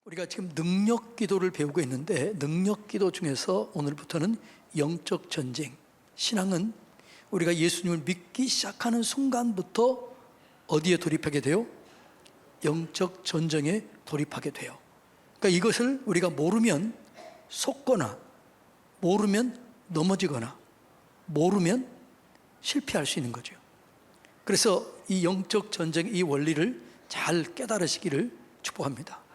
우리가 지금 능력 기도를 배우고 있는데, 능력 기도 중에서 오늘부터는 영적 전쟁, 신앙은 우리가 예수님을 믿기 시작하는 순간부터 어디에 돌입하게 돼요? 영적 전쟁에 돌입하게 돼요. 그러니까 이것을 우리가 모르면 속거나, 모르면 넘어지거나, 모르면 실패할 수 있는 거죠. 그래서 이 영적 전쟁, 이 원리를 잘 깨달으시기를 축복합니다.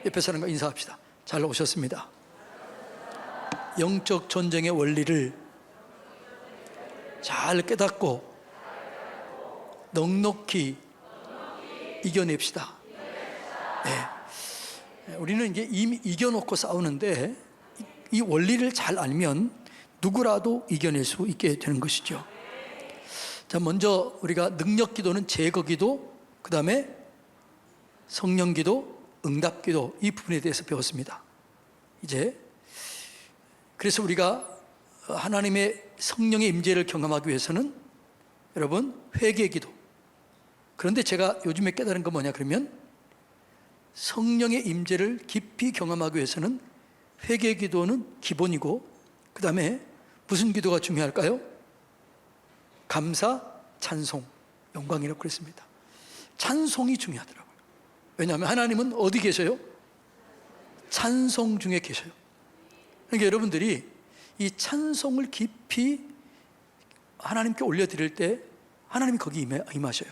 옆에 사람과 인사합시다. 잘 오셨습니다. 영적 전쟁의 원리를 잘 깨닫고 넉넉히 이겨냅시다. 네. 우리는 이제 이미 이겨놓고 싸우는데, 이 원리를 잘 알면 누구라도 이겨낼 수 있게 되는 것이죠. 자, 먼저 우리가 능력 기도는 제거 기도, 그 다음에 성령 기도, 응답 기도, 이 부분에 대해서 배웠습니다. 이제 그래서 우리가 하나님의 성령의 임재를 경험하기 위해서는 여러분 회개 기도. 그런데 제가 요즘에 깨달은 건 뭐냐 그러면, 성령의 임재를 깊이 경험하기 위해서는 회개 기도는 기본이고, 그 다음에 무슨 기도가 중요할까요? 감사, 찬송, 영광이라고 그랬습니다. 찬송이 중요하더라고요. 왜냐하면 하나님은 어디 계셔요? 찬송 중에 계셔요. 그러니까 여러분들이 이 찬송을 깊이 하나님께 올려드릴 때 하나님이 거기 임하셔요.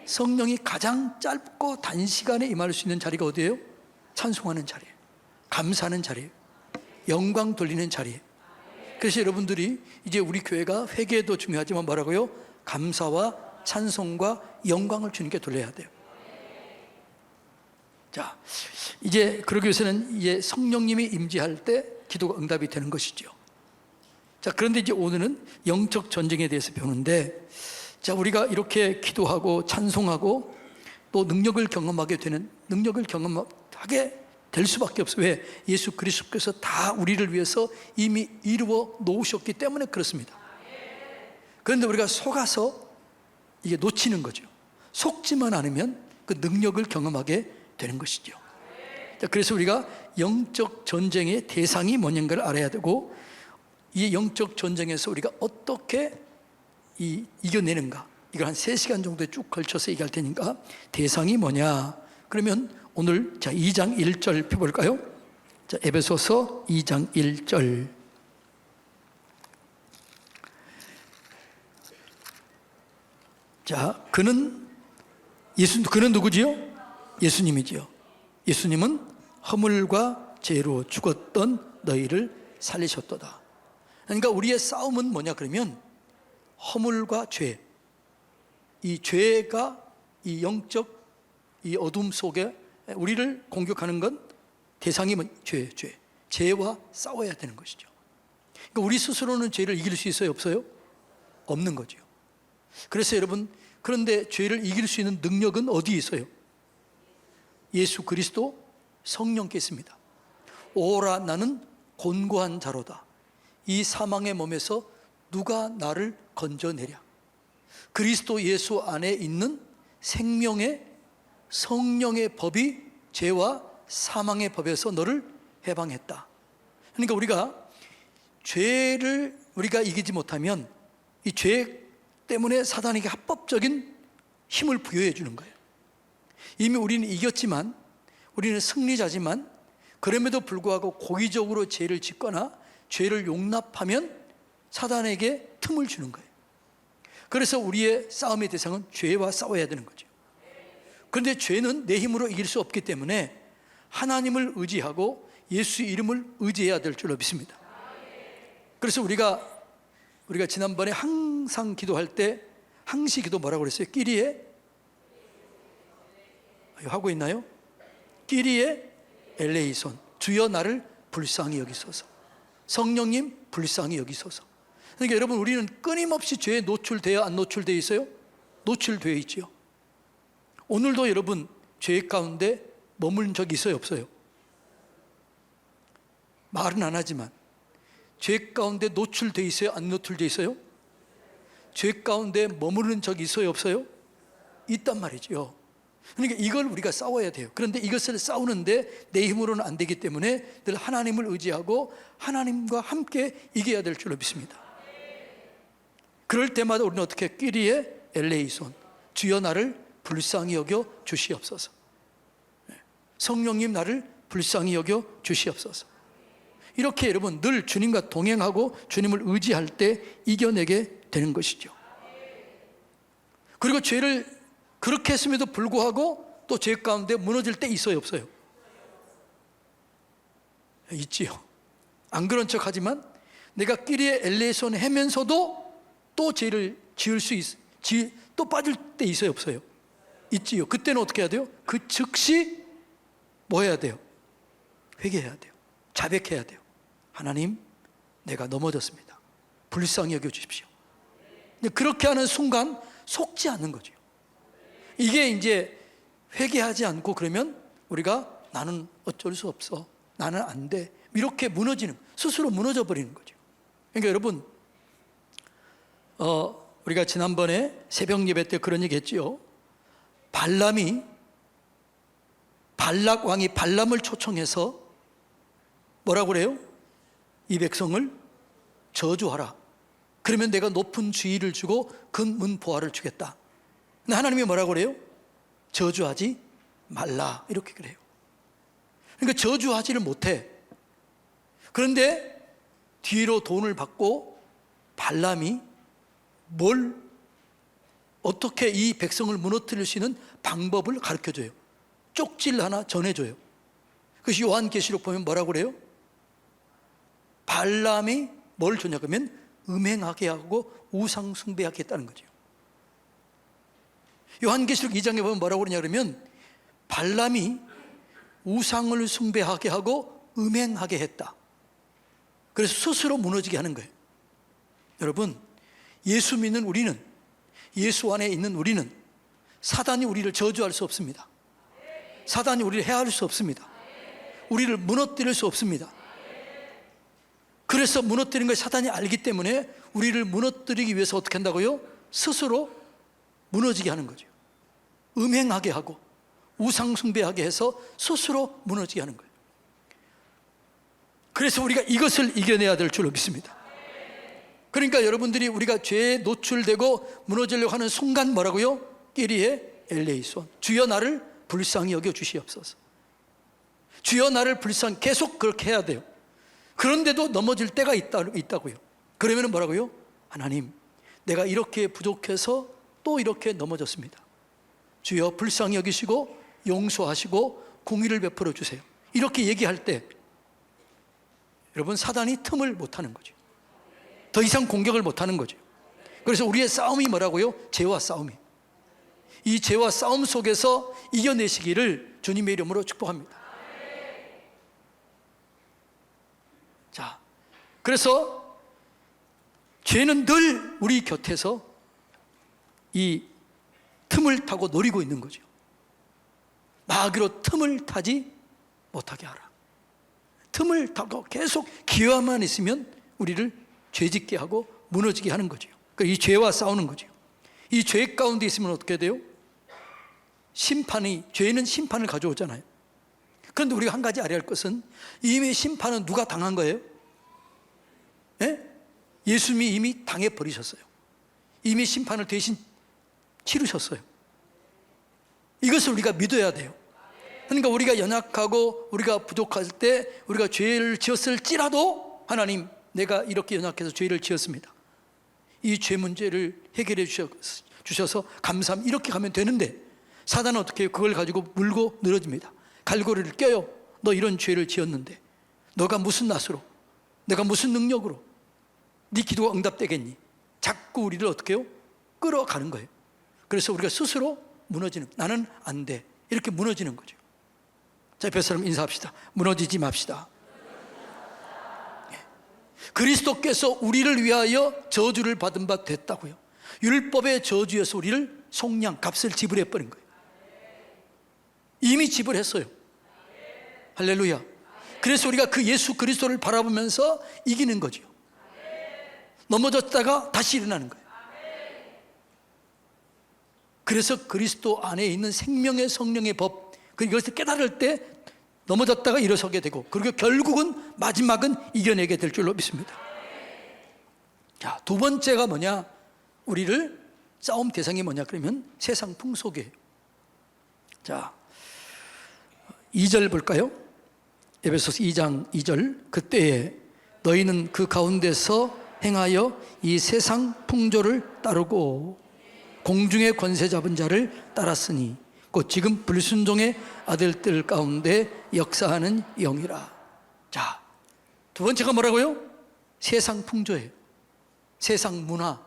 성령이 가장 짧고 단시간에 임할 수 있는 자리가 어디예요? 찬송하는 자리예요. 감사하는 자리예요. 영광 돌리는 자리예요. 그래서 여러분들이 이제 우리 교회가 회개도 중요하지만 뭐라고요? 감사와 찬송과 영광을 주님께 돌려야 돼요. 자, 이제 그러기 위해서는 이제 성령님이 임재할 때 기도가 응답이 되는 것이죠. 자, 그런데 이제 오늘은 영적 전쟁에 대해서 배우는데, 자, 우리가 이렇게 기도하고 찬송하고 또 능력을 경험하게 될 수밖에 없어요. 왜? 예수 그리스도께서 다 우리를 위해서 이미 이루어 놓으셨기 때문에 그렇습니다. 그런데 우리가 속아서 이게 놓치는 거죠. 속지만 않으면 그 능력을 경험하게 되는 것이죠. 자, 그래서 우리가 영적 전쟁의 대상이 뭐냐를 알아야 되고, 이 영적 전쟁에서 우리가 어떻게 이겨내는가, 이걸 한 3시간 정도에 쭉 걸쳐서 얘기할 테니까, 대상이 뭐냐 그러면 오늘 자 2장 1절 펴볼까요? 자, 에베소서 2장 1절. 자, 그는 누구지요? 예수님이지요. 예수님은 허물과 죄로 죽었던 너희를 살리셨도다. 그러니까 우리의 싸움은 뭐냐 그러면 허물과 죄, 이 죄가 이 영적 이 어둠 속에 우리를 공격하는 건 대상이 죄와 싸워야 되는 것이죠. 그러니까 우리 스스로는 죄를 이길 수 있어요, 없어요? 없는 거죠. 그래서 여러분, 그런데 죄를 이길 수 있는 능력은 어디에 있어요? 예수 그리스도 성령께 있습니다. 오라 나는 곤고한 자로다. 이 사망의 몸에서 누가 나를 건져내랴. 그리스도 예수 안에 있는 생명의 성령의 법이 죄와 사망의 법에서 너를 해방했다. 그러니까 우리가 죄를 우리가 이기지 못하면 이 죄 때문에 사단에게 합법적인 힘을 부여해 주는 거예요. 이미 우리는 이겼지만, 우리는 승리자지만, 그럼에도 불구하고 고의적으로 죄를 짓거나 죄를 용납하면 사단에게 틈을 주는 거예요. 그래서 우리의 싸움의 대상은 죄와 싸워야 되는 거죠. 그런데 죄는 내 힘으로 이길 수 없기 때문에 하나님을 의지하고 예수 이름을 의지해야 될 줄로 믿습니다. 그래서 우리가 지난번에 항상 기도할 때 항시 기도 뭐라고 그랬어요? 끼리에 하고 있나요? 끼리에 엘레이손, 주여 나를 불쌍히 여기소서. 성령님 불쌍히 여기소서. 그러니까 여러분, 우리는 끊임없이 죄에 노출되어 안 노출되어 있어요? 노출되어 있죠. 오늘도 여러분 죄 가운데 머무른 적이 있어요, 없어요? 말은 안 하지만 죄 가운데 노출되어 있어요, 안 노출되어 있어요? 죄 가운데 머무르는 적이 있어요, 없어요? 있단 말이죠. 그러니까 이걸 우리가 싸워야 돼요. 그런데 이것을 싸우는데 내 힘으로는 안 되기 때문에 늘 하나님을 의지하고 하나님과 함께 이겨야 될 줄로 믿습니다. 그럴 때마다 우리는 어떻게 끼리에 엘레이손, 주여 나를 불쌍히 여겨 주시옵소서. 성령님 나를 불쌍히 여겨 주시옵소서. 이렇게 여러분 늘 주님과 동행하고 주님을 의지할 때 이겨내게 되는 것이죠. 그리고 죄를 그렇게 했음에도 불구하고 또 죄 가운데 무너질 때 있어요, 없어요? 있지요. 안 그런 척 하지만 내가 끼리에 엘레이손 하면서도 또 죄를 지을 수 또 빠질 때 있어요, 없어요? 있지요. 그때는 어떻게 해야 돼요? 그 즉시 뭐 해야 돼요? 회개해야 돼요. 자백해야 돼요. 하나님, 내가 넘어졌습니다. 불쌍히 여겨 주십시오. 그렇게 하는 순간 속지 않는 거죠. 이게 이제 회개하지 않고 그러면 우리가 나는 어쩔 수 없어, 나는 안 돼, 이렇게 무너지는, 스스로 무너져 버리는 거죠. 그러니까 여러분, 우리가 지난번에 새벽 예배 때 그런 얘기 했죠. 발락 왕이 발람을 초청해서 뭐라고 그래요? 이 백성을 저주하라. 그러면 내가 높은 주의를 주고 근문 보화를 주겠다. 근데 하나님이 뭐라고 그래요? 저주하지 말라, 이렇게 그래요. 그러니까 저주하지를 못해. 그런데 뒤로 돈을 받고 발람이 어떻게 이 백성을 무너뜨릴 수 있는 방법을 가르쳐줘요. 쪽지를 하나 전해줘요. 그것이 요한계시록 보면 뭐라고 그래요? 발람이 뭘 줬냐 그러면 음행하게 하고 우상 숭배하게 했다는 거죠. 요한계시록 2장에 보면 뭐라고 그러냐 그러면 발람이 우상을 숭배하게 하고 음행하게 했다. 그래서 스스로 무너지게 하는 거예요. 여러분, 예수 믿는 우리는, 예수 안에 있는 우리는 사단이 우리를 저주할 수 없습니다. 사단이 우리를 해할 수 없습니다. 우리를 무너뜨릴 수 없습니다. 그래서 무너뜨린 걸 사단이 알기 때문에 우리를 무너뜨리기 위해서 어떻게 한다고요? 스스로 무너지게 하는 거죠. 음행하게 하고 우상 숭배하게 해서 스스로 무너지게 하는 거예요. 그래서 우리가 이것을 이겨내야 될 줄로 믿습니다. 그러니까 여러분들이 우리가 죄에 노출되고 무너지려고 하는 순간 뭐라고요? 끼리에 엘레이손, 주여 나를 불쌍히 여겨 주시옵소서. 주여 나를 불쌍히, 계속 그렇게 해야 돼요. 그런데도 넘어질 때가 있다고요. 그러면 뭐라고요? 하나님, 내가 이렇게 부족해서 또 이렇게 넘어졌습니다. 주여 불쌍히 여기시고 용서하시고 공의를 베풀어 주세요. 이렇게 얘기할 때 여러분, 사단이 틈을 못하는 거죠. 더 이상 공격을 못하는 거죠. 그래서 우리의 싸움이 뭐라고요? 죄와 싸움이에요. 이 죄와 싸움 속에서 이겨내시기를 주님의 이름으로 축복합니다. 자, 그래서 죄는 늘 우리 곁에서 이 틈을 타고 노리고 있는 거죠. 마귀로 틈을 타지 못하게 하라. 틈을 타고 계속 기회만 있으면 우리를 죄짓게 하고 무너지게 하는 거죠. 그러니까 이 죄와 싸우는 거죠. 이 죄 가운데 있으면 어떻게 돼요? 죄는 심판을 가져오잖아요. 그런데 우리가 한 가지 알아야 할 것은 이미 심판은 누가 당한 거예요? 예? 예수님이 이미 당해버리셨어요. 이미 심판을 대신 치르셨어요. 이것을 우리가 믿어야 돼요. 그러니까 우리가 연약하고 우리가 부족할 때 우리가 죄를 지었을지라도 하나님, 내가 이렇게 연약해서 죄를 지었습니다. 이 죄 문제를 해결해 주셔서 감사함, 이렇게 가면 되는데 사단은 어떻게 해요? 그걸 가지고 물고 늘어집니다. 갈고리를 껴요. 너 이런 죄를 지었는데 너가 무슨 낯으로, 내가 무슨 능력으로 네 기도가 응답되겠니? 자꾸 우리를 어떻게 해요? 끌어가는 거예요. 그래서 우리가 스스로 무너지는, 나는 안 돼, 이렇게 무너지는 거죠. 자, 옆에 사람 인사합시다. 무너지지 맙시다. 그리스도께서 우리를 위하여 저주를 받은 바 됐다고요. 율법의 저주에서 우리를 속량, 값을 지불해 버린 거예요. 이미 지불했어요. 할렐루야. 그래서 우리가 그 예수 그리스도를 바라보면서 이기는 거죠. 넘어졌다가 다시 일어나는 거예요. 그래서 그리스도 안에 있는 생명의 성령의 법, 이것을 깨달을 때 넘어졌다가 일어서게 되고, 그리고 결국은 마지막은 이겨내게 될 줄로 믿습니다. 자, 두 번째가 뭐냐? 우리를 싸움 대상이 뭐냐? 그러면 세상 풍속이에요. 자, 2절 볼까요? 에베소서 2장 2절. 그때에 너희는 그 가운데서 행하여 이 세상 풍조를 따르고 공중의 권세 잡은 자를 따랐으니 곧 지금 불순종의 아들들 가운데 역사하는 영이라. 자, 두 번째가 뭐라고요? 세상 풍조예요. 세상 문화.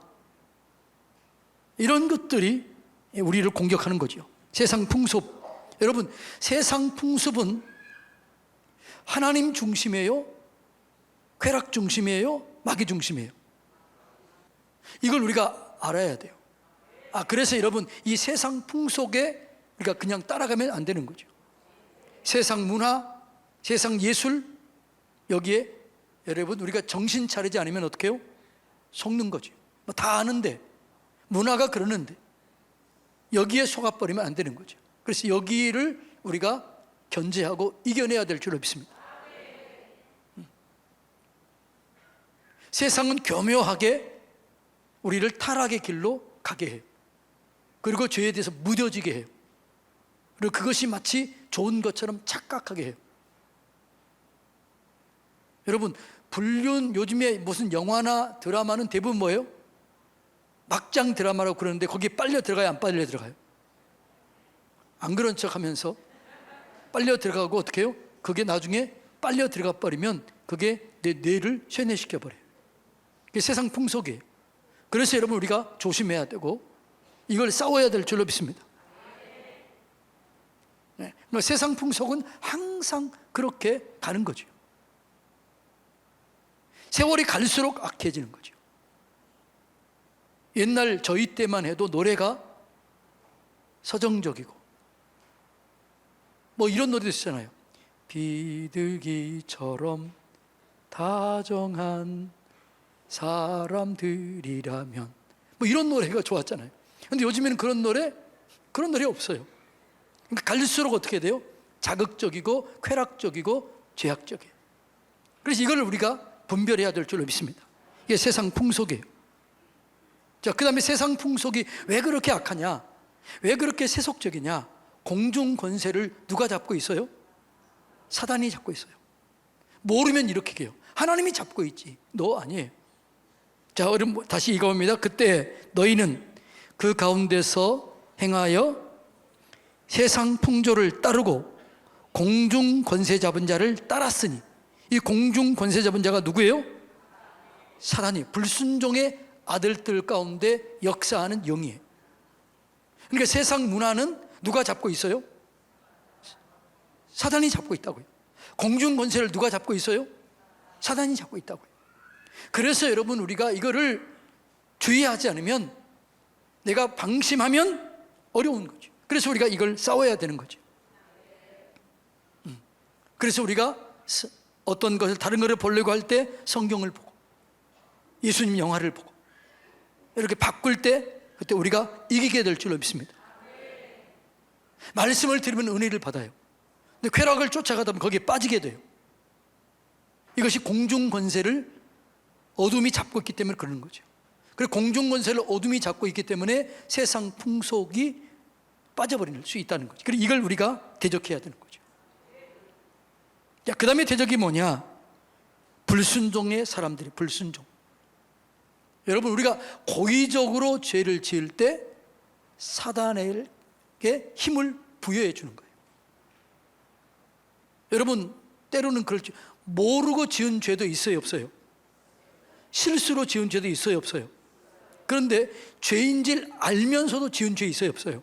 이런 것들이 우리를 공격하는 거죠. 세상 풍습. 여러분, 세상 풍습은 하나님 중심이에요? 쾌락 중심이에요? 마귀 중심이에요? 이걸 우리가 알아야 돼요. 그래서 여러분, 이 세상 풍속에 우리가 그냥 따라가면 안 되는 거죠. 세상 문화, 세상 예술, 여기에 여러분 우리가 정신 차리지 않으면 어떻게 해요? 속는 거죠. 다 아는데, 문화가 그러는데 여기에 속아버리면 안 되는 거죠. 그래서 여기를 우리가 견제하고 이겨내야 될 줄로 믿습니다. 세상은 교묘하게 우리를 타락의 길로 가게 해요. 그리고 죄에 대해서 무뎌지게 해요. 그리고 그것이 마치 좋은 것처럼 착각하게 해요. 여러분, 불륜, 요즘에 무슨 영화나 드라마는 대부분 뭐예요? 막장 드라마라고 그러는데 거기에 빨려 들어가요? 안 빨려 들어가요? 안 그런 척 하면서 빨려 들어가고 어떻게 해요? 그게 나중에 빨려 들어가 버리면 그게 내 뇌를 쇠뇌시켜 버려요. 그게 세상 풍속이에요. 그래서 여러분 우리가 조심해야 되고 이걸 싸워야 될 줄로 믿습니다. 네. 세상 풍속은 항상 그렇게 가는 거죠. 세월이 갈수록 악해지는 거죠. 옛날 저희 때만 해도 노래가 서정적이고 뭐 이런 노래도 있잖아요. 비둘기처럼 다정한 사람들이라면, 뭐 이런 노래가 좋았잖아요. 근데 요즘에는 그런 노래 없어요. 그러니까 갈수록 어떻게 돼요? 자극적이고 쾌락적이고 죄악적이에요. 그래서 이걸 우리가 분별해야 될 줄로 믿습니다. 이게 세상 풍속이에요. 자, 그 다음에 세상 풍속이 왜 그렇게 악하냐? 왜 그렇게 세속적이냐? 공중 권세를 누가 잡고 있어요? 사단이 잡고 있어요. 모르면 이렇게 해요. 하나님이 잡고 있지, 너 아니에요. 자, 여러분 다시 읽어봅니다. 그때 너희는 그 가운데서 행하여 세상 풍조를 따르고 공중 권세 잡은 자를 따랐으니, 이 공중 권세 잡은 자가 누구예요? 사단이, 불순종의 아들들 가운데 역사하는 영이에요. 그러니까 세상 문화는 누가 잡고 있어요? 사단이 잡고 있다고요. 공중 권세를 누가 잡고 있어요? 사단이 잡고 있다고요. 그래서 여러분 우리가 이거를 주의하지 않으면, 내가 방심하면 어려운 거죠. 그래서 우리가 이걸 싸워야 되는 거죠. 그래서 우리가 어떤 것을, 다른 것을 보려고 할 때 성경을 보고 예수님 영화를 보고 이렇게 바꿀 때, 그때 우리가 이기게 될 줄로 믿습니다. 말씀을 들으면 은혜를 받아요. 근데 쾌락을 쫓아가다 보면 거기에 빠지게 돼요. 이것이 공중 권세를 어둠이 잡고 있기 때문에 그러는 거죠. 그리고 공중 권세를 어둠이 잡고 있기 때문에 세상 풍속이 빠져버릴 수 있다는 거죠. 그리고 이걸 우리가 대적해야 되는 거죠. 자, 그 다음에 대적이 뭐냐? 불순종의 사람들이, 불순종. 여러분, 우리가 고의적으로 죄를 지을 때 사단에게 힘을 부여해 주는 거예요. 여러분, 때로는 그렇죠. 모르고 지은 죄도 있어요, 없어요? 실수로 지은 죄도 있어요, 없어요? 그런데 죄인 줄 알면서도 지은 죄 있어요, 없어요?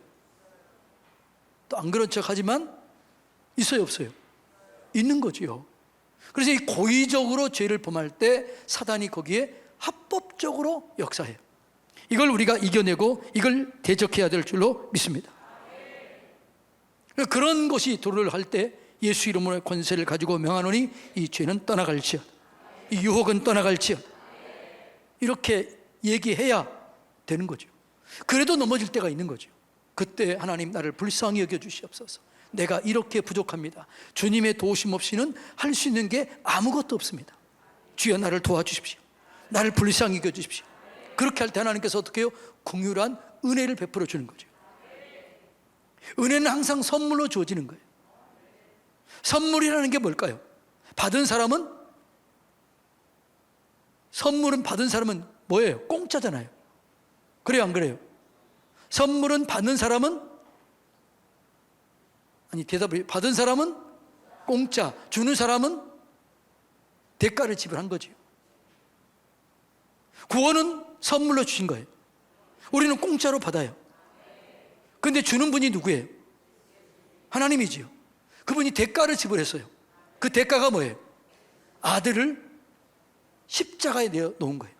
또 안 그런 척 하지만 있어요, 없어요? 있는 거지요. 그래서 이 고의적으로 죄를 범할 때 사단이 거기에 합법적으로 역사해요. 이걸 우리가 이겨내고 이걸 대적해야 될 줄로 믿습니다. 그런 것이 도를 할 때 예수 이름으로 권세를 가지고 명하노니 이 죄는 떠나갈지어다, 이 유혹은 떠나갈지어다, 이렇게 얘기해야 되는 거죠. 그래도 넘어질 때가 있는 거죠. 그때 하나님 나를 불쌍히 여겨주시옵소서. 내가 이렇게 부족합니다. 주님의 도우심 없이는 할 수 있는 게 아무것도 없습니다. 주여 나를 도와주십시오. 나를 불쌍히 여겨주십시오. 그렇게 할 때 하나님께서 어떻게 해요? 긍휼한 은혜를 베풀어 주는 거죠. 은혜는 항상 선물로 주어지는 거예요. 선물이라는 게 뭘까요? 선물은 받은 사람은 뭐예요? 공짜잖아요. 그래요, 안 그래요? 선물은 받는 사람은, 아니 대답을, 받은 사람은 공짜, 주는 사람은 대가를 지불한 거죠. 구원은 선물로 주신 거예요. 우리는 공짜로 받아요. 근데 주는 분이 누구예요? 하나님이지요. 그분이 대가를 지불했어요. 그 대가가 뭐예요? 아들을 십자가에 내어 놓은 거예요.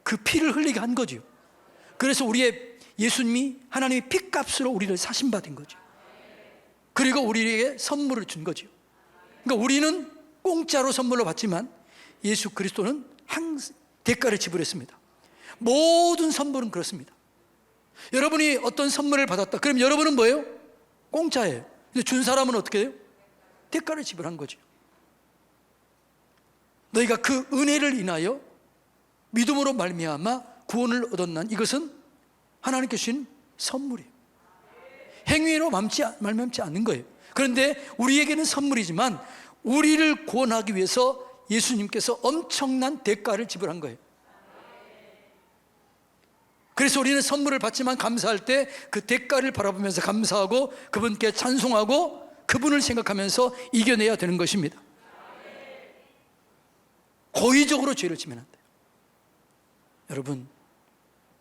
그 피를 흘리게 한 거죠. 그래서 우리의 예수님이 하나님의 피값으로 우리를 사신받은 거죠. 그리고 우리에게 선물을 준 거죠. 그러니까 우리는 공짜로 선물로 받지만 예수 그리스도는 항상 대가를 지불했습니다. 모든 선물은 그렇습니다. 여러분이 어떤 선물을 받았다. 그럼 여러분은 뭐예요? 공짜예요. 근데 준 사람은 어떻게 해요? 대가를 지불한 거죠. 너희가 그 은혜를 인하여 믿음으로 말미암아 구원을 얻었난 이것은 하나님께 주신 선물이에요. 행위로 말미암지 않는 거예요. 그런데 우리에게는 선물이지만 우리를 구원하기 위해서 예수님께서 엄청난 대가를 지불한 거예요. 그래서 우리는 선물을 받지만 감사할 때 그 대가를 바라보면서 감사하고 그분께 찬송하고 그분을 생각하면서 이겨내야 되는 것입니다. 고의적으로 죄를 지면 안 돼요. 여러분,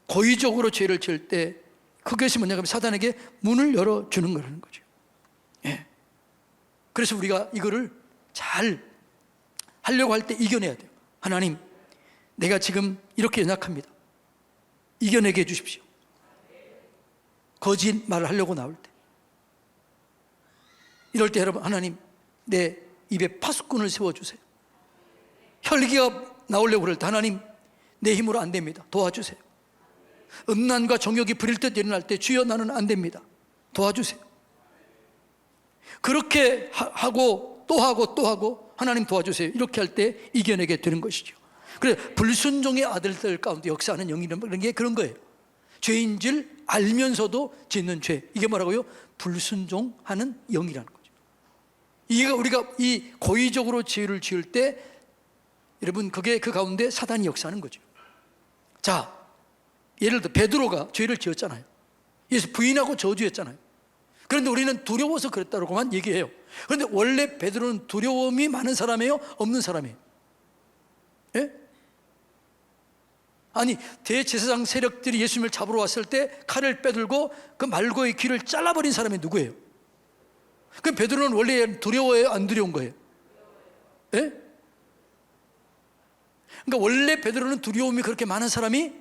고의적으로 죄를 지을 때 그것이 뭐냐 하면 사단에게 문을 열어주는 거라는 거죠. 예. 그래서 우리가 이거를 잘 하려고 할 때 이겨내야 돼요. 하나님, 내가 지금 이렇게 연약합니다. 이겨내게 해주십시오. 거짓말을 하려고 나올 때, 이럴 때 여러분, 하나님 내 입에 파수꾼을 세워주세요. 혈기가 나오려고 그럴 때 하나님 내 힘으로 안 됩니다. 도와주세요. 음란과 정욕이 부릴 듯 일어날 때 주여 나는 안 됩니다. 도와주세요. 그렇게 하고 또 하고 또 하고 하나님 도와주세요. 이렇게 할 때 이겨내게 되는 것이죠. 그래서 불순종의 아들들 가운데 역사하는 영이라는 게 그런 거예요. 죄인 줄 알면서도 짓는 죄, 이게 뭐라고요? 불순종하는 영이라는 거죠. 이게 우리가 이 고의적으로 죄를 지을 때 여러분 그게 그 가운데 사단이 역사하는 거죠. 자, 예를 들어 베드로가 죄를 지었잖아요. 예수 부인하고 저주했잖아요. 그런데 우리는 두려워서 그랬다고만 얘기해요. 그런데 원래 베드로는 두려움이 많은 사람이에요? 없는 사람이에요? 예? 아니 대제사장 세력들이 예수님을 잡으러 왔을 때 칼을 빼들고 그 말고의 귀를 잘라버린 사람이 누구예요? 그럼 베드로는 원래 두려워해요? 안 두려운 거예요? 예? 그러니까 원래 베드로는 두려움이 그렇게 많은 사람이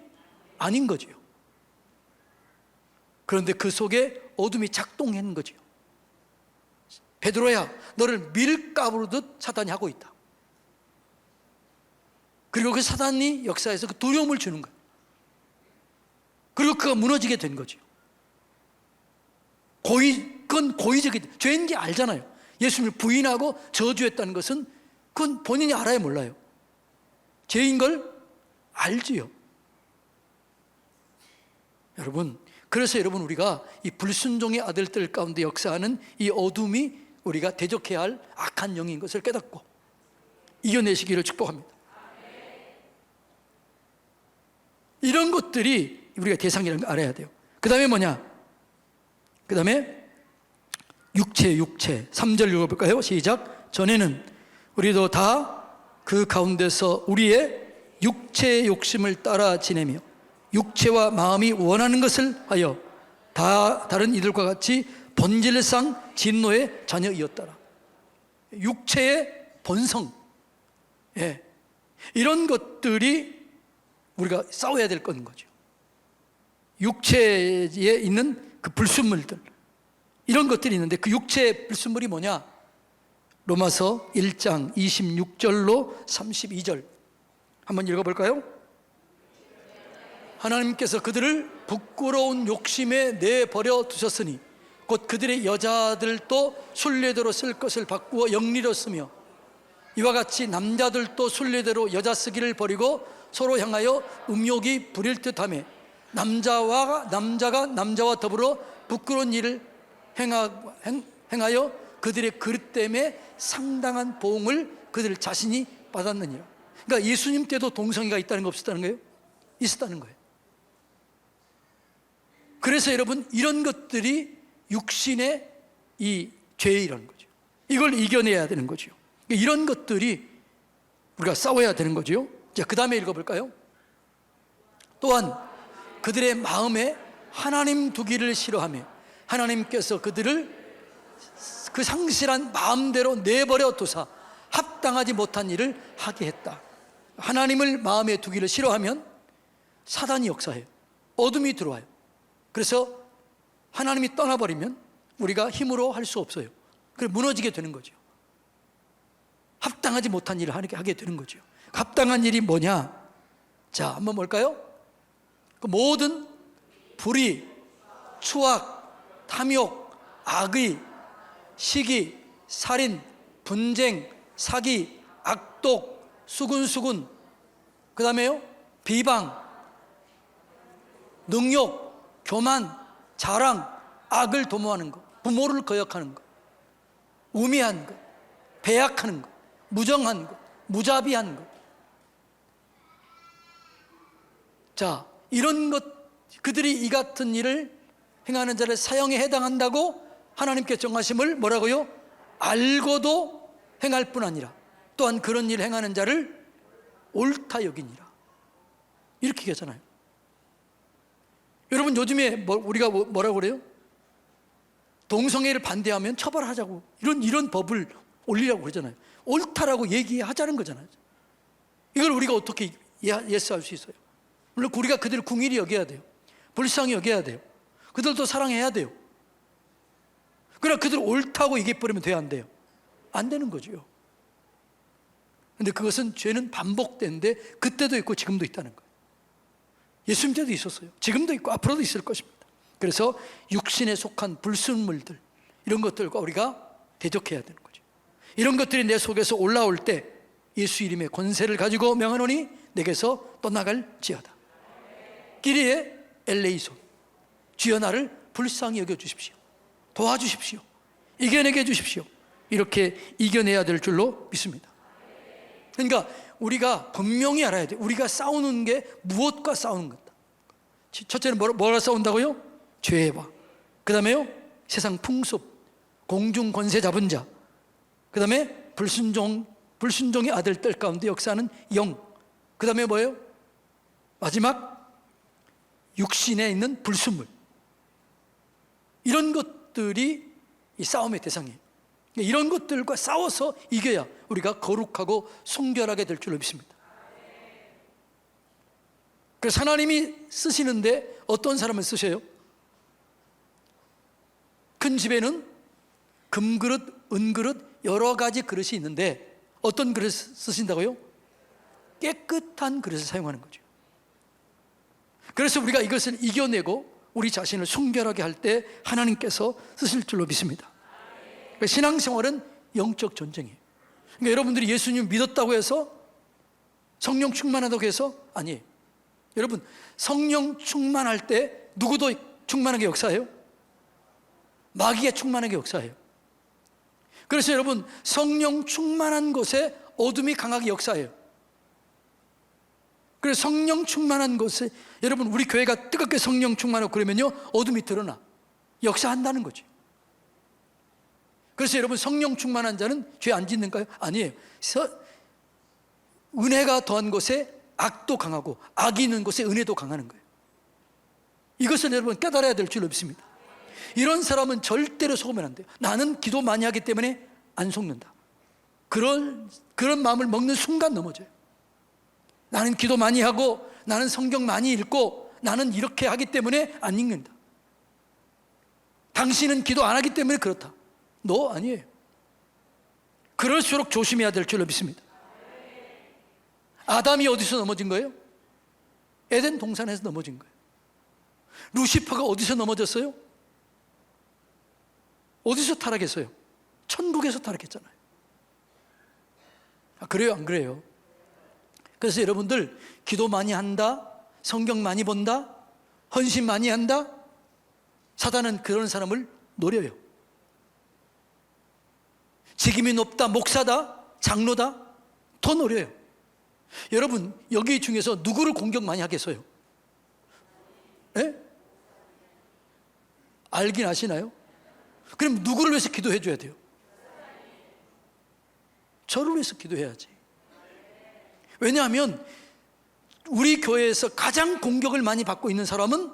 아닌 거죠. 그런데 그 속에 어둠이 작동한 거죠. 베드로야, 너를 밀가부르듯 사단이 하고 있다. 그리고 그 사단이 역사에서 그 두려움을 주는 거예요. 그리고 그가 무너지게 된 거죠. 그건 고의적인 죄인지 알잖아요. 예수님을 부인하고 저주했다는 것은 그건 본인이 알아요, 몰라요? 죄인 걸 알지요. 여러분, 그래서 여러분 우리가 이 불순종의 아들들 가운데 역사하는 이 어둠이 우리가 대적해야 할 악한 영인 것을 깨닫고 이겨내시기를 축복합니다. 이런 것들이 우리가 대상이라는 걸 알아야 돼요. 그 다음에 뭐냐? 그 다음에 육체 3절 읽어볼까요? 시작. 전에는 우리도 다 그 가운데서 우리의 육체의 욕심을 따라 지내며 육체와 마음이 원하는 것을 하여 다른 이들과 같이 본질상 진노의 자녀이었더라. 육체의 본성, 예, 이런 것들이 우리가 싸워야 될 것인 거죠. 육체에 있는 그 불순물들, 이런 것들이 있는데 그 육체의 불순물이 뭐냐? 로마서 1장 26절로 32절 한번 읽어볼까요? 하나님께서 그들을 부끄러운 욕심에 내버려 두셨으니 곧 그들의 여자들도 순례대로 쓸 것을 바꾸어 영리로 쓰며 이와 같이 남자들도 순례대로 여자 쓰기를 버리고 서로 향하여 음욕이 부릴 듯하며 남자가 남자와 더불어 부끄러운 일을 행하여 그들의 그릇 때문에 상당한 보응을 그들 자신이 받았느니라. 그러니까 예수님 때도 동성애가 있다는 거 없었다는 거예요? 있었다는 거예요. 그래서 여러분, 이런 것들이 육신의 이 죄이라는 거죠. 이걸 이겨내야 되는 거죠. 이런 것들이 우리가 싸워야 되는 거죠. 자, 그 다음에 읽어볼까요? 또한 그들의 마음에 하나님 두기를 싫어하며 하나님께서 그들을 그 상실한 마음대로 내버려 두사 합당하지 못한 일을 하게 했다. 하나님을 마음에 두기를 싫어하면 사단이 역사해요. 어둠이 들어와요. 그래서 하나님이 떠나버리면 우리가 힘으로 할 수 없어요. 그래서 무너지게 되는 거죠. 합당하지 못한 일을 하게 되는 거죠. 합당한 일이 뭐냐? 자, 한번 볼까요? 그 모든 불의, 추악, 탐욕, 악의, 시기, 살인, 분쟁, 사기, 악독, 수군수군, 그 다음에요 비방, 능욕, 교만, 자랑, 악을 도모하는 것, 부모를 거역하는 것, 우매한 것, 배약하는 것, 무정한 것, 무자비한 것. 자, 이런 것, 그들이 이 같은 일을 행하는 자를 사형에 해당한다고 하나님께 정하심을 뭐라고요? 알고도 행할 뿐 아니라 또한 그런 일을 행하는 자를 옳다 여기니라. 이렇게 얘기하잖아요. 여러분, 요즘에 우리가 뭐라고 그래요? 동성애를 반대하면 처벌하자고 이런 법을 올리라고 그러잖아요. 옳다라고 얘기하자는 거잖아요. 이걸 우리가 어떻게 예스할 수 있어요? 물론 우리가 그들을 궁일이 여겨야 돼요. 불쌍히 여겨야 돼요. 그들도 사랑해야 돼요. 그러나 그들 옳다고 얘기해버리면 돼요, 안 돼요? 안 되는 거죠. 근데 그것은 죄는 반복되는데 그때도 있고 지금도 있다는 거예요. 예수님 때도 있었어요. 지금도 있고 앞으로도 있을 것입니다. 그래서 육신에 속한 불순물들, 이런 것들과 우리가 대적해야 되는 거죠. 이런 것들이 내 속에서 올라올 때 예수 이름의 권세를 가지고 명하노니 내게서 떠나갈지어다. 끼리에 엘레이손, 주여 나를 불쌍히 여겨주십시오. 도와주십시오. 이겨내게 해주십시오. 이렇게 이겨내야 될 줄로 믿습니다. 그러니까 우리가 분명히 알아야 돼요. 우리가 싸우는 게 무엇과 싸우는 거다. 첫째는 뭐라 싸운다고요? 죄와, 그 다음에요 세상 풍습, 공중 권세 잡은 자, 그 다음에 불순종의 아들 뜰 가운데 역사하는 영, 그 다음에 뭐예요? 마지막 육신에 있는 불순물. 이런 것들이 이 싸움의 대상이에요. 이런 것들과 싸워서 이겨야 우리가 거룩하고 순결하게 될 줄로 믿습니다. 그래서 하나님이 쓰시는데 어떤 사람을 쓰셔요? 큰 집에는 금그릇, 은그릇 여러 가지 그릇이 있는데 어떤 그릇을 쓰신다고요? 깨끗한 그릇을 사용하는 거죠. 그래서 우리가 이것을 이겨내고 우리 자신을 순결하게 할 때 하나님께서 쓰실 줄로 믿습니다. 신앙생활은 영적 전쟁이에요. 그러니까 여러분들이 예수님 믿었다고 해서 성령 충만하다고 해서 아니에요. 여러분, 성령 충만할 때 누구도 충만하게 역사해요? 마귀가 충만하게 역사해요. 그래서 여러분, 성령 충만한 곳에 어둠이 강하게 역사해요. 그래서 성령 충만한 곳에, 여러분 우리 교회가 뜨겁게 성령 충만하고 그러면요 어둠이 드러나 역사한다는 거죠. 그래서 여러분, 성령 충만한 자는 죄 안 짓는가요? 아니에요. 은혜가 더한 곳에 악도 강하고 악이 있는 곳에 은혜도 강하는 거예요. 이것을 여러분 깨달아야 될 줄로 믿습니다. 이런 사람은 절대로 속으면 안 돼요. 나는 기도 많이 하기 때문에 안 속는다. 그런 마음을 먹는 순간 넘어져요. 나는 기도 많이 하고 나는 성경 많이 읽고 나는 이렇게 하기 때문에 안 읽는다. 당신은 기도 안 하기 때문에 그렇다. 너 아니에요. 그럴수록 조심해야 될 줄로 믿습니다. 아담이 어디서 넘어진 거예요? 에덴 동산에서 넘어진 거예요. 루시퍼가 어디서 넘어졌어요? 어디서 타락했어요? 천국에서 타락했잖아요. 그래요, 안 그래요? 그래서 여러분들 기도 많이 한다, 성경 많이 본다, 헌신 많이 한다, 사단은 그런 사람을 노려요. 직임이 높다, 목사다, 장로다, 더 노려요. 여러분 여기 중에서 누구를 공격 많이 하겠어요? 예? 알긴 아시나요? 그럼 누구를 위해서 기도해 줘야 돼요? 저를 위해서 기도해야지. 왜냐하면 우리 교회에서 가장 공격을 많이 받고 있는 사람은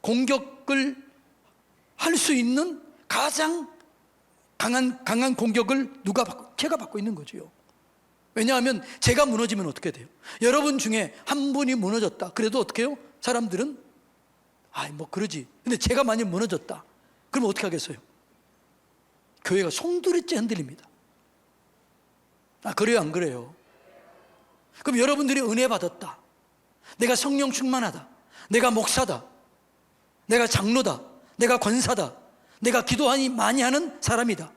공격을 할 수 있는 가장 강한 공격을 제가 받고 있는 거죠. 왜냐하면 제가 무너지면 어떻게 돼요? 여러분 중에 한 분이 무너졌다. 그래도 어떻게 해요? 사람들은 뭐 그러지. 근데 제가 만약 무너졌다. 그러면 어떻게 하겠어요? 교회가 송두리째 흔들립니다. 그래요, 안 그래요? 그럼 여러분들이 은혜 받았다, 내가 성령 충만하다, 내가 목사다, 내가 장로다, 내가 권사다, 내가 기도하니 많이 하는 사람이다,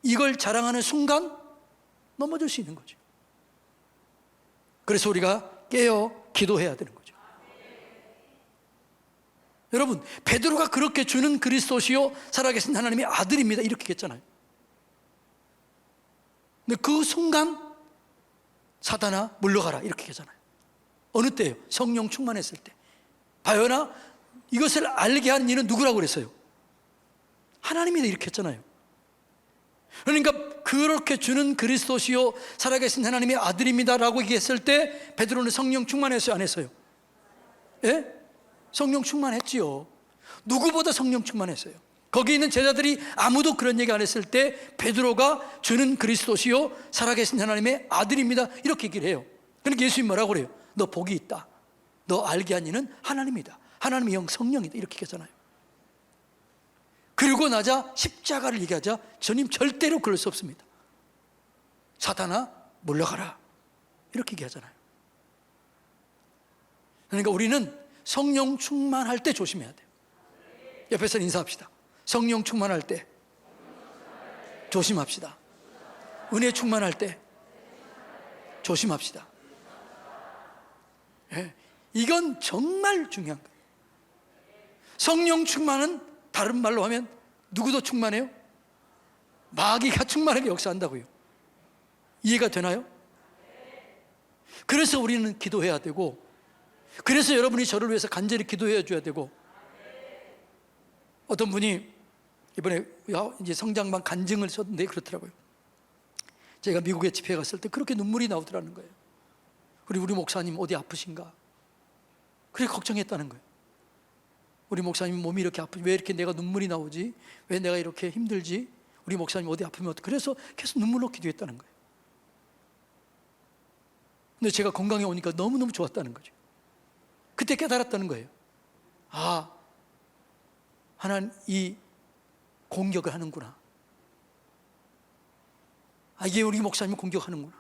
이걸 자랑하는 순간 넘어질 수 있는 거죠. 그래서 우리가 깨어 기도해야 되는 거죠. 여러분 베드로가 그렇게 주는 그리스도시요 살아계신 하나님의 아들입니다 이렇게 했잖아요. 근데 그 순간 사단아 물러가라 이렇게 했잖아요. 어느 때예요? 성령 충만했을 때. 바요나 이것을 알게 한 이는 누구라고 그랬어요? 하나님이다 이렇게 했잖아요. 그러니까 그렇게 주는 그리스도시요 살아계신 하나님의 아들입니다라고 얘기했을 때 베드로는 성령 충만했어요, 안 했어요? 예? 성령 충만했지요. 누구보다 성령 충만했어요. 거기 있는 제자들이 아무도 그런 얘기 안 했을 때 베드로가 주는 그리스도시요 살아계신 하나님의 아들입니다 이렇게 얘기를 해요. 그러니까 예수님 뭐라고 그래요? 너 복이 있다, 너 알게 한 이는 하나님이다, 하나님의 영 성령이다 이렇게 얘기하잖아요. 그리고 나자 십자가를 얘기하자 주님 절대로 그럴 수 없습니다. 사탄아 물러가라 이렇게 얘기하잖아요. 그러니까 우리는 성령 충만할 때 조심해야 돼요. 옆에서 인사합시다. 성령 충만할 때 조심합시다. 은혜 충만할 때 조심합시다. 예, 이건 정말 중요한 거예요. 성령 충만은 다른 말로 하면 누구도 충만해요? 마귀가 충만하게 역사한다고요. 이해가 되나요? 그래서 우리는 기도해야 되고, 그래서 여러분이 저를 위해서 간절히 기도해 줘야 되고, 어떤 분이 이번에 이제 성장반 간증을 썼는데 그렇더라고요. 제가 미국에 집회 갔을 때 그렇게 눈물이 나오더라는 거예요. 우리 목사님 어디 아프신가? 그래 걱정했다는 거예요. 우리 목사님 몸이 이렇게 아프지, 왜 이렇게 내가 눈물이 나오지? 왜 내가 이렇게 힘들지? 우리 목사님 어디 아프면 어떡해? 그래서 계속 눈물로 기도했다는 거예요. 근데 제가 건강해 오니까 너무너무 좋았다는 거죠. 그때 깨달았다는 거예요. 하나님 이 공격을 하는구나. 이게 우리 목사님이 공격하는구나.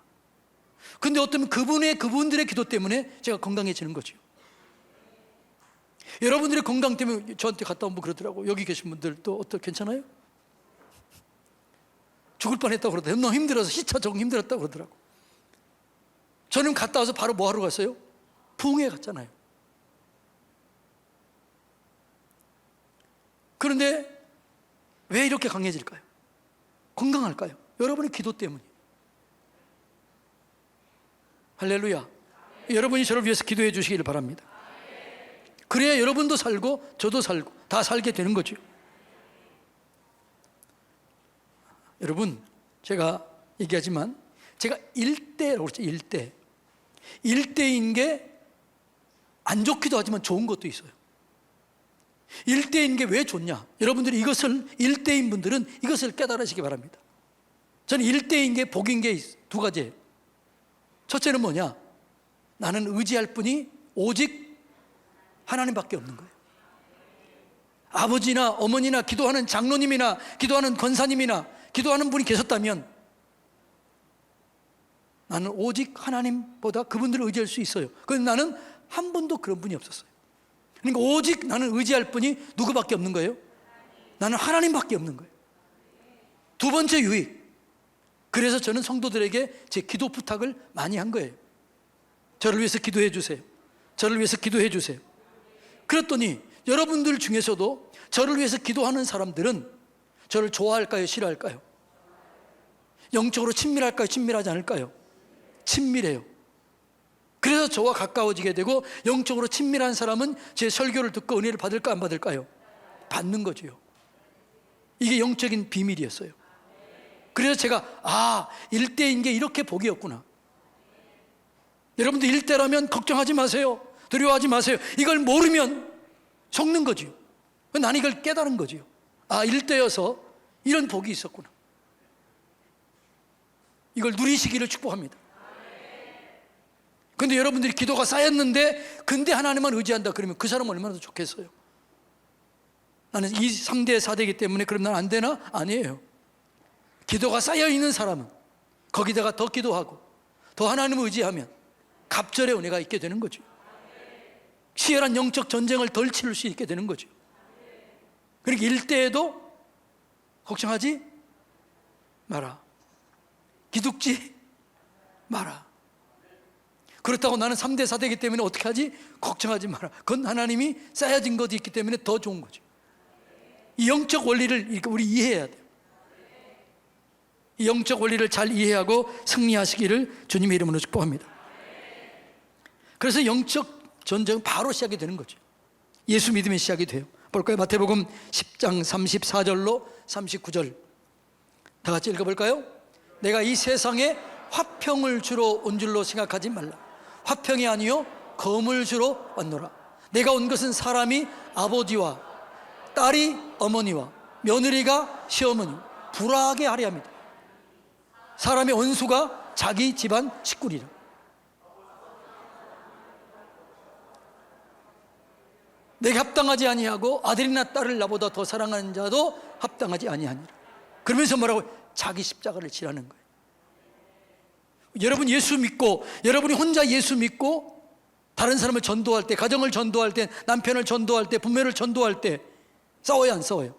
근데 어쩌면 그분들의 기도 때문에 제가 건강해지는 거죠. 여러분들의 건강 때문에 저한테 갔다 온 분 그러더라고. 여기 계신 분들도 괜찮아요? 죽을 뻔했다고 그러더라고요. 너무 힘들어서 시차 적응 힘들었다고 그러더라고. 저는 갔다 와서 바로 뭐 하러 갔어요? 부흥회 갔잖아요. 그런데 왜 이렇게 강해질까요? 건강할까요? 여러분의 기도 때문이에요. 할렐루야. 여러분이 저를 위해서 기도해 주시기를 바랍니다. 그래야 여러분도 살고 저도 살고 다 살게 되는 거죠. 여러분 제가 얘기하지만 제가 일대라고 그랬죠. 일대인 게 안 좋기도 하지만 좋은 것도 있어요. 일대인 게 왜 좋냐? 여러분들이 이것을 일대인 분들은 이것을 깨달으시기 바랍니다. 저는 일대인 게 복인 게 두 가지예요. 첫째는 뭐냐? 나는 의지할 분이 오직 하나님밖에 없는 거예요. 아버지나 어머니나 기도하는 장로님이나 기도하는 권사님이나 기도하는 분이 계셨다면 나는 오직 하나님보다 그분들을 의지할 수 있어요. 그래서 나는 한 번도 그런 분이 없었어요. 그러니까 오직 나는 의지할 분이 누구밖에 없는 거예요? 나는 하나님밖에 없는 거예요. 두 번째 유익. 그래서 저는 성도들에게 제 기도 부탁을 많이 한 거예요. 저를 위해서 기도해 주세요. 저를 위해서 기도해 주세요. 그랬더니 여러분들 중에서도 저를 위해서 기도하는 사람들은 저를 좋아할까요? 싫어할까요? 영적으로 친밀할까요? 친밀하지 않을까요? 친밀해요. 그래서 저와 가까워지게 되고, 영적으로 친밀한 사람은 제 설교를 듣고 은혜를 받을까 안 받을까요? 받는 거죠. 이게 영적인 비밀이었어요. 그래서 제가 일대인 게 이렇게 복이었구나. 여러분들 일대라면 걱정하지 마세요. 두려워하지 마세요. 이걸 모르면 속는 거지요. 나는 이걸 깨달은 거지요. 일대여서 이런 복이 있었구나. 이걸 누리시기를 축복합니다. 근데 여러분들이 기도가 쌓였는데 근데 하나님만 의지한다 그러면 그 사람은 얼마나 더 좋겠어요. 나는 3대 4대이기 때문에 그럼 난 안 되나? 아니에요. 기도가 쌓여있는 사람은 거기다가 더 기도하고 더 하나님을 의지하면 갑절의 은혜가 있게 되는 거죠. 치열한 영적 전쟁을 덜 치를 수 있게 되는 거죠. 그러니까 일대에도 걱정하지 마라. 기죽지 마라. 그렇다고 나는 3대 4대이기 때문에 어떻게 하지? 걱정하지 마라. 그건 하나님이 쌓여진 것이 있기 때문에 더 좋은 거죠. 이 영적 원리를 우리 이해해야 돼요. 이 영적 원리를 잘 이해하고 승리하시기를 주님의 이름으로 축복합니다. 그래서 영적 전쟁은 바로 시작이 되는 거죠. 예수 믿으면 시작이 돼요. 볼까요? 마태복음 10장 34절로 39절 다 같이 읽어볼까요? 내가 이 세상에 화평을 주러 온 줄로 생각하지 말라. 화평이 아니요 검을 주러 왔노라. 내가 온 것은 사람이 아버지와 딸이 어머니와 며느리가 시어머니 불화하게 하려 합니다. 사람의 원수가 자기 집안 식구리라. 내게 합당하지 아니하고 아들이나 딸을 나보다 더 사랑하는 자도 합당하지 아니하니라. 그러면서 뭐라고? 자기 십자가를 지라는 거예요. 여러분 예수 믿고, 여러분이 혼자 예수 믿고 다른 사람을 전도할 때, 가정을 전도할 때, 남편을 전도할 때, 부모를 전도할 때 싸워요 안 싸워요?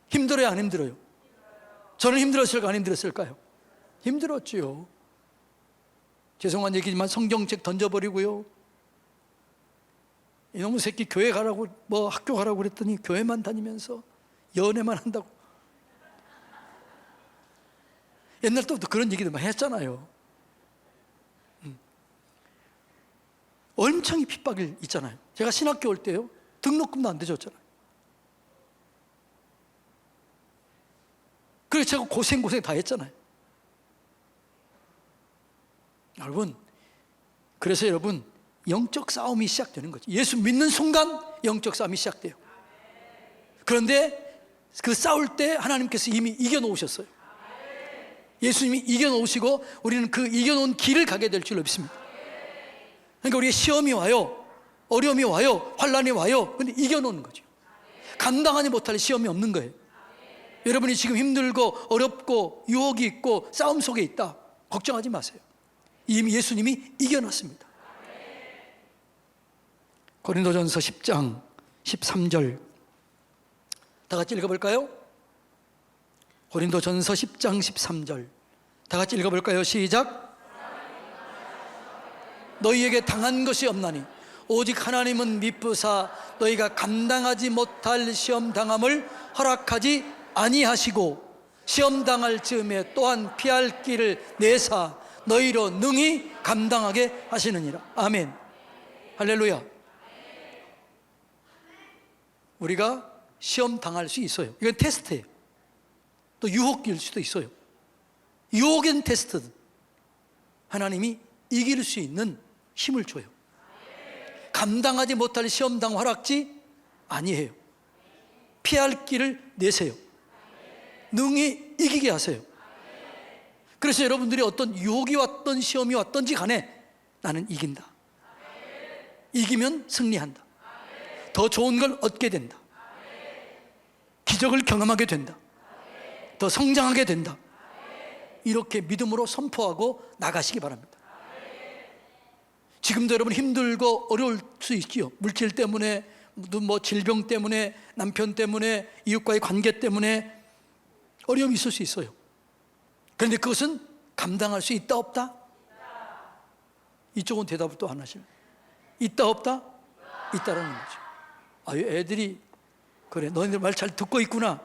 힘들어요 안 힘들어요? 저는 힘들었을까 안 힘들었을까요? 힘들었지요. 죄송한 얘기지만 성경책 던져버리고요, 이놈의 새끼 교회 가라고 뭐 학교 가라고 그랬더니 교회만 다니면서 연애만 한다고. 옛날 때부터 그런 얘기도 많이 했잖아요. 엄청 핍박이 있잖아요. 제가 신학교 올 때요 등록금도 안 대줬잖아요. 그래서 제가 고생 다 했잖아요. 여러분, 그래서 여러분 영적 싸움이 시작되는 거죠. 예수 믿는 순간 영적 싸움이 시작돼요. 그런데 그 싸울 때 하나님께서 이미 이겨놓으셨어요. 예수님이 이겨놓으시고 우리는 그 이겨놓은 길을 가게 될 줄로 믿습니다. 그러니까 우리의 시험이 와요, 어려움이 와요, 환란이 와요. 근데 이겨놓는 거죠. 감당하지 못할 시험이 없는 거예요. 여러분이 지금 힘들고 어렵고 유혹이 있고 싸움 속에 있다, 걱정하지 마세요. 이미 예수님이 이겨놨습니다. 고린도전서 10장 13절 다 같이 읽어볼까요? 고린도전서 10장 13절 다 같이 읽어볼까요? 시작. 너희에게 당한 것이 없나니 오직 하나님은 미쁘사 너희가 감당하지 못할 시험 당함을 허락하지 아니하시고 시험 당할 즈음에 또한 피할 길을 내사 너희로 능히 감당하게 하시느니라. 아멘. 할렐루야. 우리가 시험 당할 수 있어요. 이건 테스트예요. 또 유혹일 수도 있어요. 유혹은 테스트든 하나님이 이길 수 있는 힘을 줘요. 감당하지 못할 시험당 허락지 아니해요. 피할 길을 내세요. 능히 이기게 하세요. 그래서 여러분들이 어떤 유혹이 왔던 시험이 왔던지 간에 나는 이긴다. 이기면 승리한다. 더 좋은 걸 얻게 된다. 기적을 경험하게 된다. 더 성장하게 된다. 이렇게 믿음으로 선포하고 나가시기 바랍니다. 지금도 여러분 힘들고 어려울 수 있지요. 물질 때문에, 뭐 질병 때문에, 남편 때문에, 이웃과의 관계 때문에 어려움이 있을 수 있어요. 그런데 그것은 감당할 수 있다 없다? 이쪽은 대답을 또 안 하시네. 있다 없다? 있다라는 거죠. 아유, 애들이 그래, 너희들 말 잘 듣고 있구나.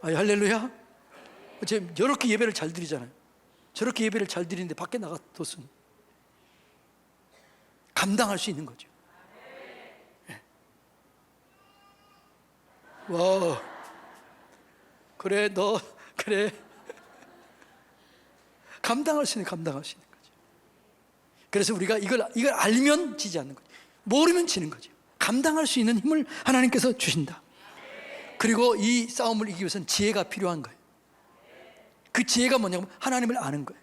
아유, 할렐루야. 지금 이렇게 예배를 잘 드리잖아요. 저렇게 예배를 잘 드리는데 밖에 나가뒀으면 감당할 수 있는 거죠. 네. 와, 그래, 너 그래. 감당할 수 있는 거죠. 그래서 우리가 이걸 알면 지지 않는 거죠. 모르면 지는 거죠. 감당할 수 있는 힘을 하나님께서 주신다. 그리고 이 싸움을 이기기 위해서는 지혜가 필요한 거예요. 그 지혜가 뭐냐면 하나님을 아는 거예요.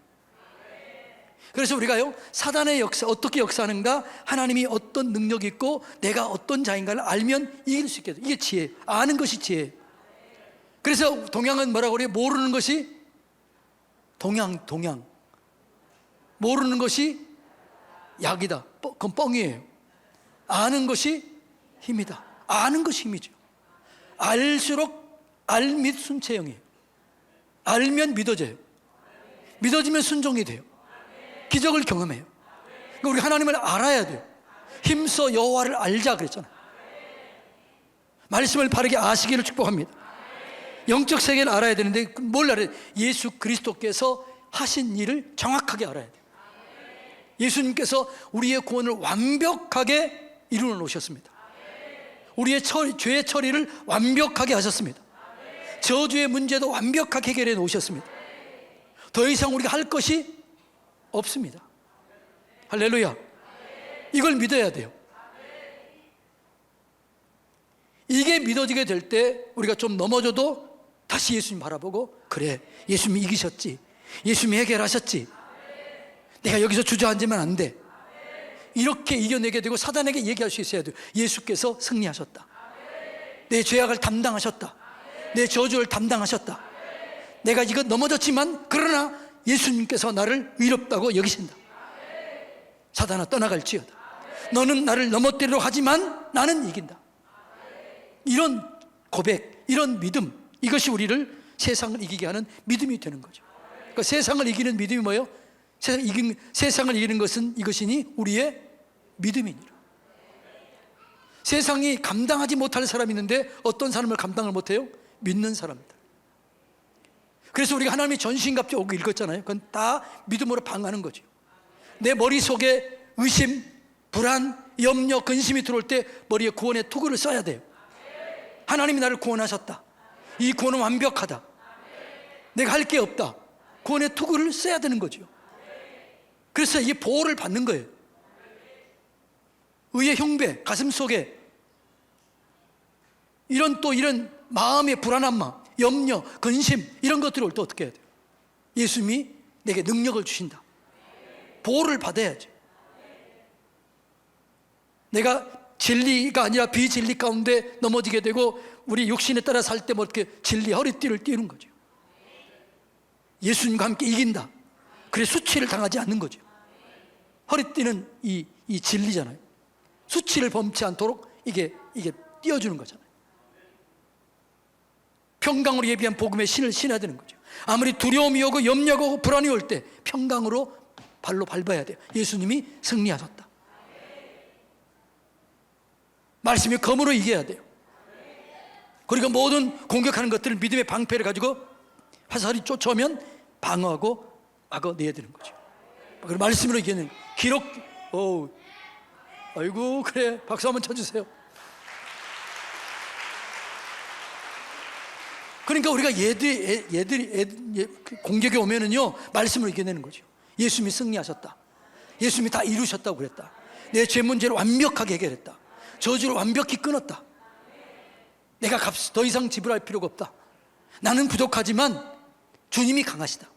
그래서 우리가요, 사단의 역사, 어떻게 역사하는가, 하나님이 어떤 능력이 있고 내가 어떤 자인가를 알면 이길 수 있게 돼요. 이게 지혜, 아는 것이 지혜. 그래서 동양은 뭐라고 그래요? 모르는 것이 동양 모르는 것이 약이다. 그건 뻥이에요. 아는 것이 힘이다. 아는 것이 힘이죠. 알수록 알밑 순체형이에요. 알면 믿어져요. 믿어지면 순종이 돼요. 기적을 경험해요. 그러니까 우리 하나님을 알아야 돼요. 힘써 여호와를 알자 그랬잖아요. 말씀을 바르게 아시기를 축복합니다. 영적 세계를 알아야 되는데 뭘 알아야 돼요? 예수 그리스도께서 하신 일을 정확하게 알아야 돼요. 예수님께서 우리의 구원을 완벽하게 이루어 놓으셨습니다. 우리의 죄의 처리를 완벽하게 하셨습니다. 저주의 문제도 완벽하게 해결해 놓으셨습니다. 더 이상 우리가 할 것이 없습니다. 할렐루야. 이걸 믿어야 돼요. 이게 믿어지게 될 때 우리가 좀 넘어져도 다시 예수님 바라보고, 그래, 예수님이 이기셨지, 예수님이 해결하셨지, 내가 여기서 주저앉으면 안 돼, 이렇게 이겨내게 되고 사단에게 얘기할 수 있어야 돼요. 예수께서 승리하셨다. 내 죄악을 담당하셨다. 내 저주를 담당하셨다. 내가 이거 넘어졌지만 그러나 예수님께서 나를 의롭다고 여기신다. 사단아 떠나갈지어다. 너는 나를 넘어뜨리려 하지만 나는 이긴다. 이런 고백, 이런 믿음, 이것이 우리를 세상을 이기게 하는 믿음이 되는 거죠. 그러니까 세상을 이기는 믿음이 뭐예요? 세상을 이기는 것은 이것이니 우리의 믿음이니라. 세상이 감당하지 못할 사람이 있는데 어떤 사람을 감당을 못해요? 믿는 사람들. 그래서 우리가 하나님의 전신갑주 오고 읽었잖아요. 그건 다 믿음으로 방하는 거죠. 내 머릿속에 의심, 불안, 염려, 근심이 들어올 때 머리에 구원의 투구를 써야 돼요. 하나님이 나를 구원하셨다. 이 구원은 완벽하다. 내가 할 게 없다. 구원의 투구를 써야 되는 거죠. 그래서 이 보호를 받는 거예요. 의의 흉배, 가슴 속에 이런 마음의 불안한 마음, 염려, 근심, 이런 것들이 올 때 어떻게 해야 돼요? 예수님이 내게 능력을 주신다. 보호를 받아야죠. 내가 진리가 아니라 비진리 가운데 넘어지게 되고 우리 육신에 따라 살 때 뭐 이렇게 진리 허리띠를 띄는 거죠. 예수님과 함께 이긴다. 그래 수치를 당하지 않는 거죠. 허리띠는 이 진리잖아요. 수치를 범치 않도록 이게 띄워주는 거잖아요. 평강으로 예비한 복음의 신을 신어야 되는 거죠. 아무리 두려움이 오고 염려가 오고 불안이 올 때 평강으로 발로 밟아야 돼요. 예수님이 승리하셨다. 말씀이 검으로 이겨야 돼요. 그리고 모든 공격하는 것들을 믿음의 방패를 가지고 화살이 쫓아오면 방어하고 막아내야 되는 거죠. 그리고 말씀으로 이기는 기록. 아이고 그래, 박수 한번 쳐주세요. 그러니까 우리가 얘들이 공격이 오면은요 말씀으로 이겨내는 거죠. 예수님이 승리하셨다. 예수님이 다 이루셨다고 그랬다. 내 죄 문제를 완벽하게 해결했다. 저주를 완벽히 끊었다. 내가 값 더 이상 지불할 필요가 없다. 나는 부족하지만 주님이 강하시다.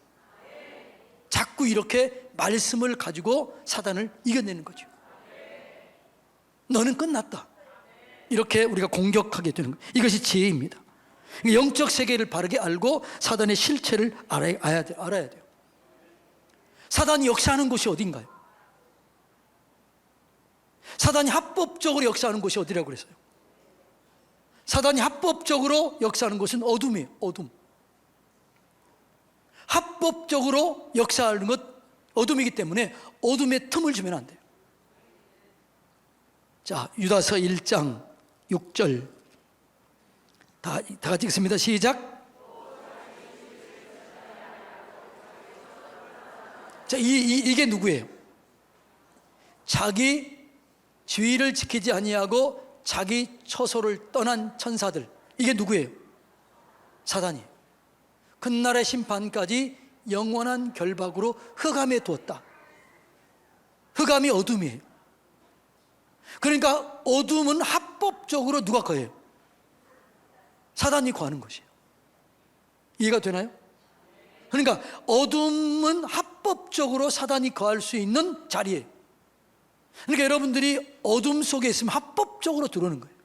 자꾸 이렇게 말씀을 가지고 사단을 이겨내는 거죠. 너는 끝났다. 이렇게 우리가 공격하게 되는 거예요. 이것이 지혜입니다. 영적 세계를 바르게 알고 사단의 실체를 알아야 돼요. 사단이 역사하는 곳이 어딘가요? 사단이 합법적으로 역사하는 곳이 어디라고 그랬어요? 사단이 합법적으로 역사하는 곳은 어둠이에요. 어둠. 합법적으로 역사하는 것 어둠이기 때문에 어둠에 틈을 주면 안 돼요. 자, 유다서 1장 6절 다 같이 읽습니다. 시작. 자, 이게 누구예요? 자기 지위를 지키지 아니하고 자기 처소를 떠난 천사들. 이게 누구예요? 사단이에요. 그날의 심판까지 영원한 결박으로 흑암에 두었다. 흑암이 어둠이에요. 그러니까 어둠은 합법적으로 누가 거해요? 사단이 거하는 것이에요. 이해가 되나요? 그러니까 어둠은 합법적으로 사단이 거할 수 있는 자리예요. 그러니까 여러분들이 어둠 속에 있으면 합법적으로 들어오는 거예요.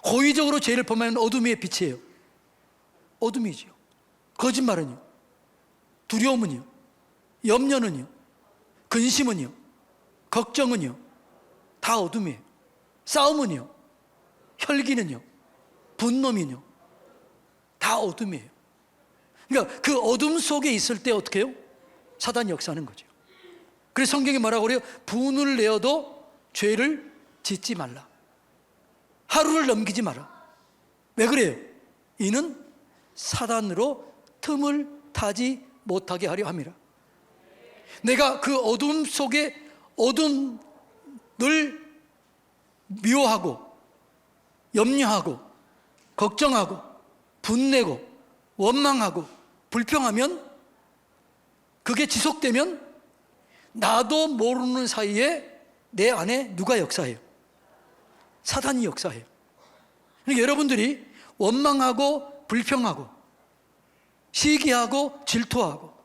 고의적으로 죄를 범하는 어둠의 빛이에요. 어둠이지요. 거짓말은요, 두려움은요, 염려는요, 근심은요, 걱정은요, 다 어둠이에요. 싸움은요, 혈기는요, 분노는요, 다 어둠이에요. 그러니까 그 어둠 속에 있을 때 어떻게 해요? 사단이 역사하는 거죠. 그래서 성경이 뭐라고 그래요? 분을 내어도 죄를 짓지 말라. 하루를 넘기지 마라. 왜 그래요? 이는 사단으로 틈을 타지 못하게 하려 함이라. 내가 그 어둠 속에 어둠을 미워하고 염려하고 걱정하고 분내고 원망하고 불평하면, 그게 지속되면 나도 모르는 사이에 내 안에 누가 역사해요? 사단이 역사해요. 그러니까 여러분들이 원망하고 불평하고 시기하고 질투하고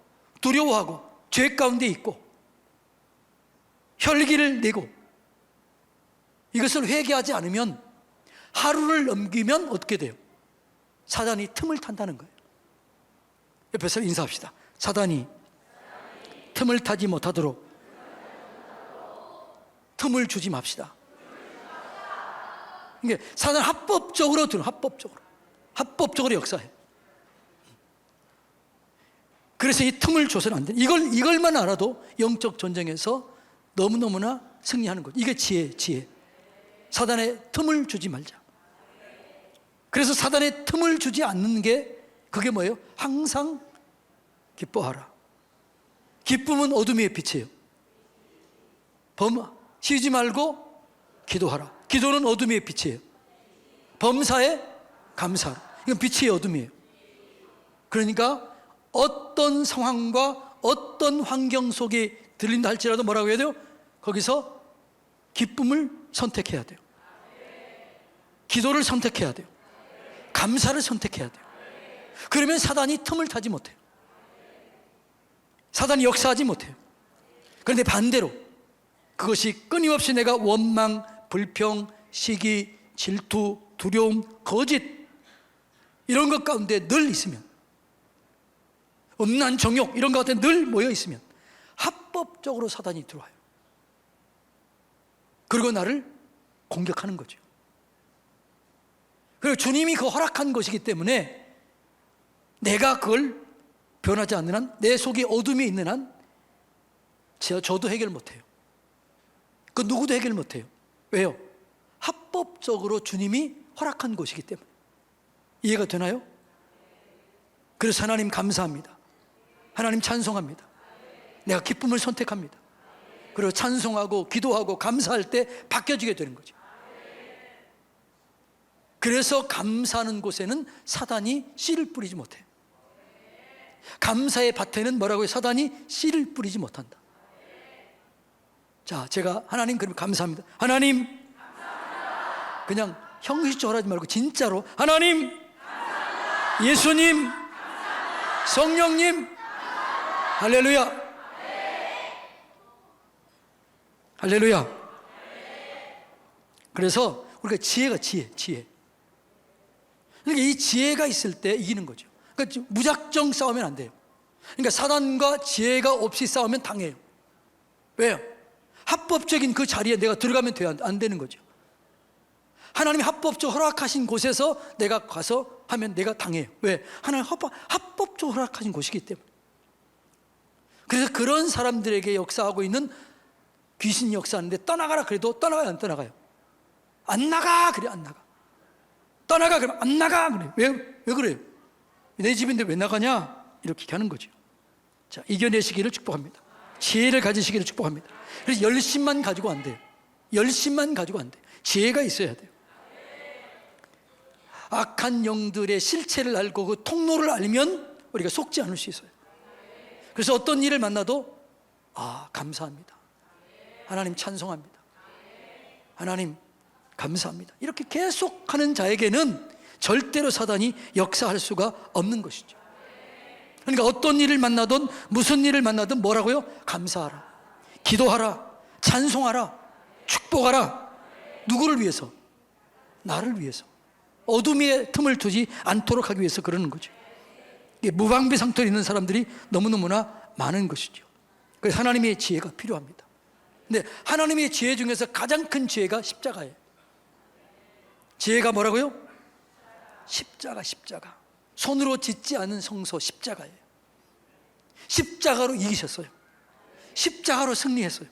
두려워하고 죄 가운데 있고 혈기를 내고 이것을 회개하지 않으면 하루를 넘기면 어떻게 돼요? 사단이 틈을 탄다는 거예요. 옆에서 인사합시다. 사단이 틈을 타지 못하도록 틈을 주지 맙시다. 그러니까 사단 합법적으로 들어, 합법적으로 역사해. 그래서 이 틈을 줘서는 안 돼. 이걸만 알아도 영적 전쟁에서 너무너무나 승리하는 거죠. 이게 지혜. 사단의 틈을 주지 말자. 그래서 사단의 틈을 주지 않는 게 그게 뭐예요? 항상 기뻐하라. 기쁨은 어둠의 빛이에요. 쉬지 말고 기도하라. 기도는 어둠의 빛이에요. 범사에 감사하라. 이건 빛의 어둠이에요. 그러니까 어떤 상황과 어떤 환경 속에 들린다 할지라도 뭐라고 해야 돼요? 거기서 기쁨을 선택해야 돼요. 기도를 선택해야 돼요. 감사를 선택해야 돼요. 그러면 사단이 틈을 타지 못해요. 사단이 역사하지 못해요. 그런데 반대로 그것이 끊임없이 내가 원망, 불평, 시기, 질투, 두려움, 거짓 이런 것 가운데 늘 있으면, 음란, 정욕 이런 것 가운데 늘 모여 있으면 합법적으로 사단이 들어와요. 그리고 나를 공격하는 거죠. 그리고 주님이 그 허락한 것이기 때문에 내가 그걸 변하지 않는 한, 내 속에 어둠이 있는 한 저도 해결 못해요. 그 누구도 해결 못해요. 왜요? 합법적으로 주님이 허락한 것이기 때문에. 이해가 되나요? 그래서 하나님 감사합니다. 하나님 찬송합니다. 내가 기쁨을 선택합니다. 그리고 찬송하고 기도하고 감사할 때 바뀌어지게 되는 거죠. 그래서 감사하는 곳에는 사단이 씨를 뿌리지 못해요. 감사의 밭에는 뭐라고요? 사단이 씨를 뿌리지 못한다. 자, 제가 하나님 그럼 감사합니다. 하나님 감사합니다. 그냥 형식적으로 하지 말고 진짜로 하나님 감사합니다. 예수님 감사합니다. 성령님 감사합니다. 할렐루야. 네. 할렐루야. 네. 그래서 우리가 지혜가 지혜. 그러니까 이 지혜가 있을 때 이기는 거죠. 그러니까 무작정 싸우면 안 돼요. 그러니까 사단과 지혜가 없이 싸우면 당해요. 왜요? 합법적인 그 자리에 내가 들어가면 안 되는 거죠. 하나님이 합법적으로 허락하신 곳에서 내가 가서 하면 내가 당해요. 왜? 하나님 합법적으로 허락하신 곳이기 때문에. 그래서 그런 사람들에게 역사하고 있는 귀신 역사하는데 떠나가라 그래도 떠나가요, 안 떠나가요? 안 나가 그래, 안 나가. 떠나가 그러면 안 나가 그래. 왜 그래요? 내 집인데 왜 나가냐? 이렇게 하는 거죠. 자, 이겨내시기를 축복합니다. 지혜를 가지시기를 축복합니다. 그래서 열심만 가지고 안 돼요. 열심만 가지고 안 돼요. 지혜가 있어야 돼요. 악한 영들의 실체를 알고 그 통로를 알면 우리가 속지 않을 수 있어요. 그래서 어떤 일을 만나도 감사합니다. 하나님 찬송합니다. 하나님 감사합니다. 이렇게 계속하는 자에게는 절대로 사단이 역사할 수가 없는 것이죠. 그러니까 어떤 일을 만나든 무슨 일을 만나든 뭐라고요? 감사하라, 기도하라, 찬송하라, 축복하라. 누구를 위해서? 나를 위해서. 어둠의 틈을 두지 않도록 하기 위해서 그러는 거죠. 무방비상통에 있는 사람들이 너무너무나 많은 것이죠. 그래서 하나님의 지혜가 필요합니다. 근데 하나님의 지혜 중에서 가장 큰 지혜가 십자가예요. 지혜가 뭐라고요? 십자가. 손으로 짓지 않은 성소 십자가예요. 십자가로 이기셨어요. 십자가로 승리했어요.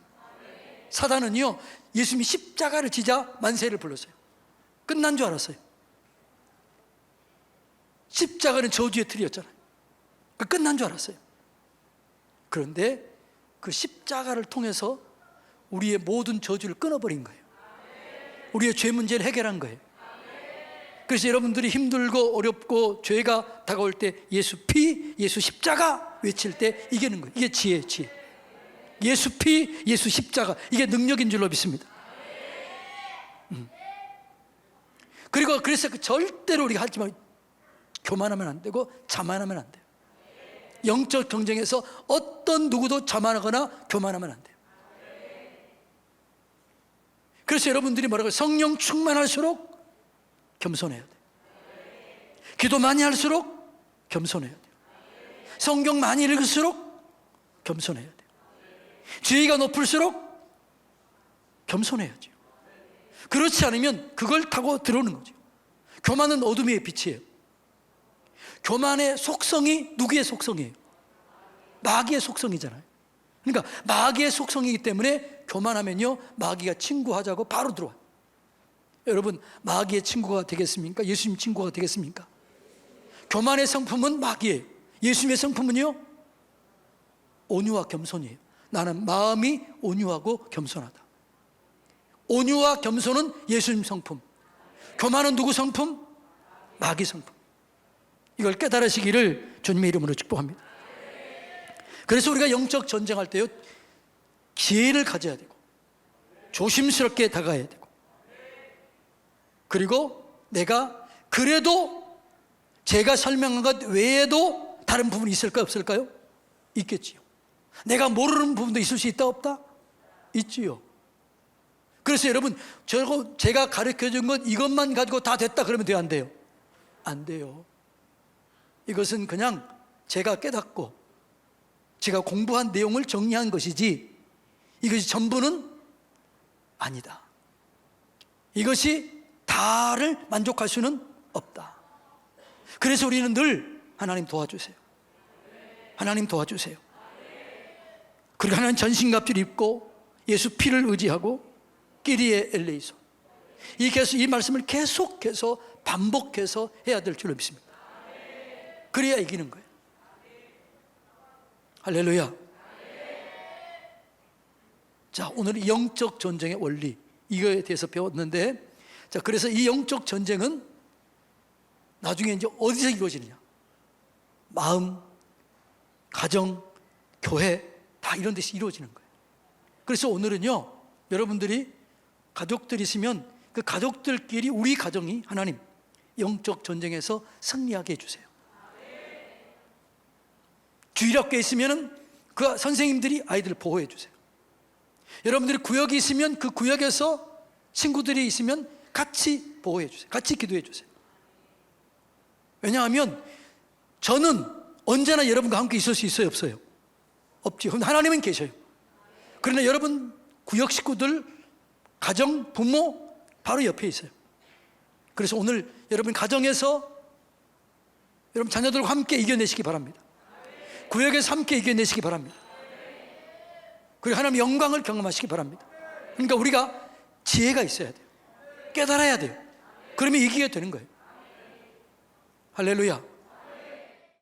사단은요, 예수님이 십자가를 지자 만세를 불렀어요. 끝난 줄 알았어요. 십자가는 저주의 틀이었잖아요. 끝난 줄 알았어요. 그런데 그 십자가를 통해서 우리의 모든 저주를 끊어버린 거예요. 우리의 죄 문제를 해결한 거예요. 그래서 여러분들이 힘들고 어렵고 죄가 다가올 때 예수 피, 예수 십자가 외칠 때 이기는 거예요. 이게 지혜예요, 지혜. 예수 피, 예수 십자가, 이게 능력인 줄로 믿습니다. 그리고 그래서 절대로 우리가 하지만 교만하면 안 되고 자만하면 안 돼요. 영적 경쟁에서 어떤 누구도 자만하거나 교만하면 안 돼요. 그래서 여러분들이 뭐라고 해요? 성령 충만할수록 겸손해야 돼요. 기도 많이 할수록 겸손해야 돼요. 성경 많이 읽을수록 겸손해야 돼요. 지혜가 높을수록 겸손해야죠. 그렇지 않으면 그걸 타고 들어오는 거죠. 교만은 어둠의 빛이에요. 교만의 속성이 누구의 속성이에요? 마귀의 속성이잖아요. 그러니까 마귀의 속성이기 때문에 교만하면요, 마귀가 친구하자고 바로 들어와요. 여러분, 마귀의 친구가 되겠습니까? 예수님 친구가 되겠습니까? 교만의 성품은 마귀예요. 예수님의 성품은요, 온유와 겸손이에요. 나는 마음이 온유하고 겸손하다. 온유와 겸손은 예수님 성품. 교만은 누구 성품? 마귀 성품. 이걸 깨달으시기를 주님의 이름으로 축복합니다. 그래서 우리가 영적 전쟁할 때요, 기회를 가져야 되고 조심스럽게 다가가야 되고, 그리고 내가 그래도 제가 설명한 것 외에도 다른 부분이 있을까요, 없을까요? 있겠지요. 내가 모르는 부분도 있을 수 있다, 없다? 있지요. 그래서 여러분, 제가 가르쳐준 것 이것만 가지고 다 됐다 그러면 돼요, 안 돼요? 안 돼요. 이것은 그냥 제가 깨닫고 제가 공부한 내용을 정리한 것이지 이것이 전부는 아니다. 이것이 다를 만족할 수는 없다. 그래서 우리는 늘 하나님 도와주세요. 하나님 도와주세요. 그리고 하나님 전신갑주를 입고 예수 피를 의지하고 끼리에 엘레이소, 이 말씀을 계속해서 반복해서 해야 될 줄로 믿습니다. 그래야 이기는 거예요. 할렐루야. 자, 오늘 영적 전쟁의 원리, 이거에 대해서 배웠는데, 자, 그래서 이 영적 전쟁은 나중에 이제 어디서 이루어지느냐? 마음, 가정, 교회 다 이런 데서 이루어지는 거예요. 그래서 오늘은요, 여러분들이 가족들 있으면 그 가족들끼리 우리 가정이 하나님 영적 전쟁에서 승리하게 해주세요. 주일학교에 있으면 그 선생님들이 아이들을 보호해 주세요. 여러분들이 구역이 있으면 그 구역에서 친구들이 있으면 같이 보호해 주세요. 같이 기도해 주세요. 왜냐하면 저는 언제나 여러분과 함께 있을 수 있어요, 없어요? 없지요. 그럼 하나님은 계셔요. 그러나 여러분 구역 식구들, 가정, 부모 바로 옆에 있어요. 그래서 오늘 여러분 가정에서 여러분 자녀들과 함께 이겨내시기 바랍니다. 구역에서 함께 이겨내시기 바랍니다. 그리고 하나님의 영광을 경험하시기 바랍니다. 그러니까 우리가 지혜가 있어야 돼요. 깨달아야 돼요. 그러면 이기게 되는 거예요. 할렐루야.